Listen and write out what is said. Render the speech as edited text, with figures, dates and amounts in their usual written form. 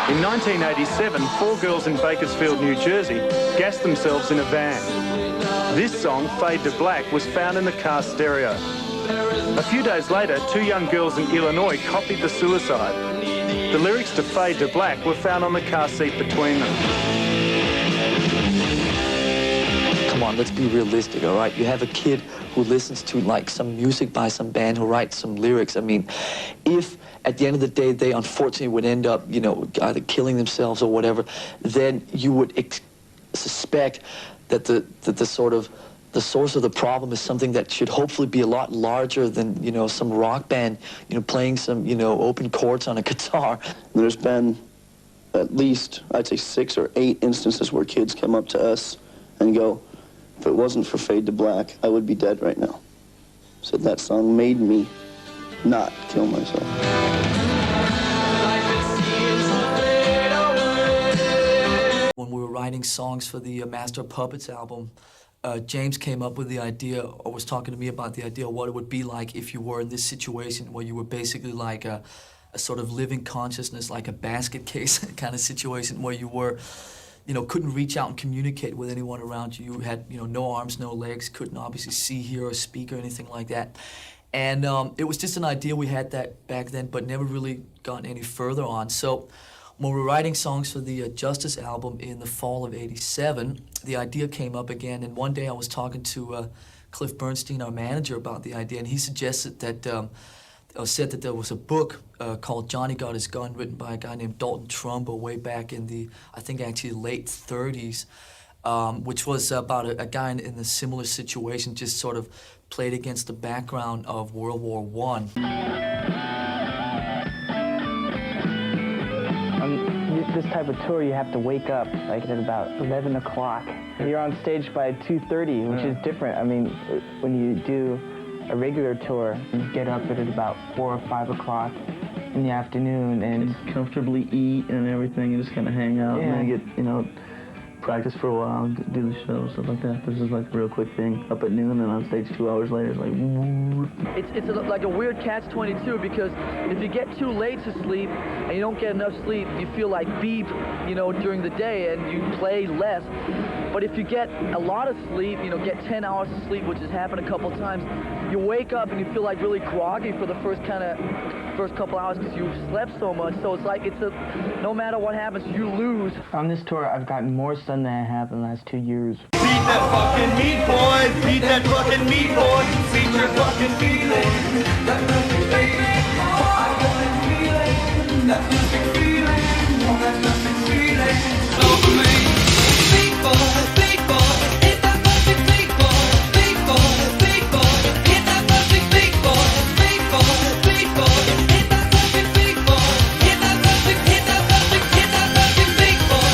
In 1987, 4 girls in Bakersfield, New Jersey, gassed themselves in a van. This song, Fade to Black, was found in the car stereo. A few days later, 2 young girls in Illinois copied the suicide. The lyrics to Fade to Black were found on the car seat between them. Come on, let's be realistic, all right? You have a kid who listens to, like, some music by some band who writes some lyrics. I mean, if at the end of the day they unfortunately would end up, you know, either killing themselves or whatever, then you would suspect that the source of the problem is something that should hopefully be a lot larger than, you know, some rock band, you know, playing some, you know, open chords on a guitar. There's been at least, I'd say 6 or 8 instances where kids come up to us and go, if it wasn't for Fade to Black, I would be dead right now. So that song made me not kill myself. When we were writing songs for the Master of Puppets album, James came up with the idea, or was talking to me about the idea of what it would be like if you were in this situation where you were basically like a sort of living consciousness, like a basket case kind of situation where you were, you know, couldn't reach out and communicate with anyone around you. You had, you know, no arms, no legs, couldn't obviously see, hear, or speak or anything like that. And it was just an idea we had that back then, but never really gotten any further on. So when we were writing songs for the Justice album in the fall of '87, the idea came up again. And one day I was talking to Cliff Bernstein, our manager, about the idea, and he suggested that, said that there was a book called Johnny Got His Gun, written by a guy named Dalton Trumbo way back in the, I think actually late 30s, which was about a guy in a similar situation, just sort of played against the background of World War I. On this type of tour, you have to wake up like at about 11 o'clock. You're on stage by 2:30, which is different. I mean, when you do a regular tour, you get up at about 4 or 5 o'clock in the afternoon and just comfortably eat and everything and just kind of hang out and then get, you know, practice for a while, do the show, stuff like that. This is like a real quick thing. Up at noon and on stage 2 hours later, it's like whoop. It's like a weird catch-22 because if you get too late to sleep and you don't get enough sleep, you feel like beep, you know, during the day and you play less. But if you get a lot of sleep, you know, get 10 hours of sleep, which has happened a couple times, you wake up and you feel like really groggy for the first couple hours because you've slept so much. So it's like no matter what happens, you lose. on this tour, I've gotten more sun than I have in the last 2 years. Beat that fucking meat, boy! Beat that fucking meat, boy! Beat your fucking feeling! That music feeling! I got that feeling! That music feeling! Oh, that music feeling! Over me!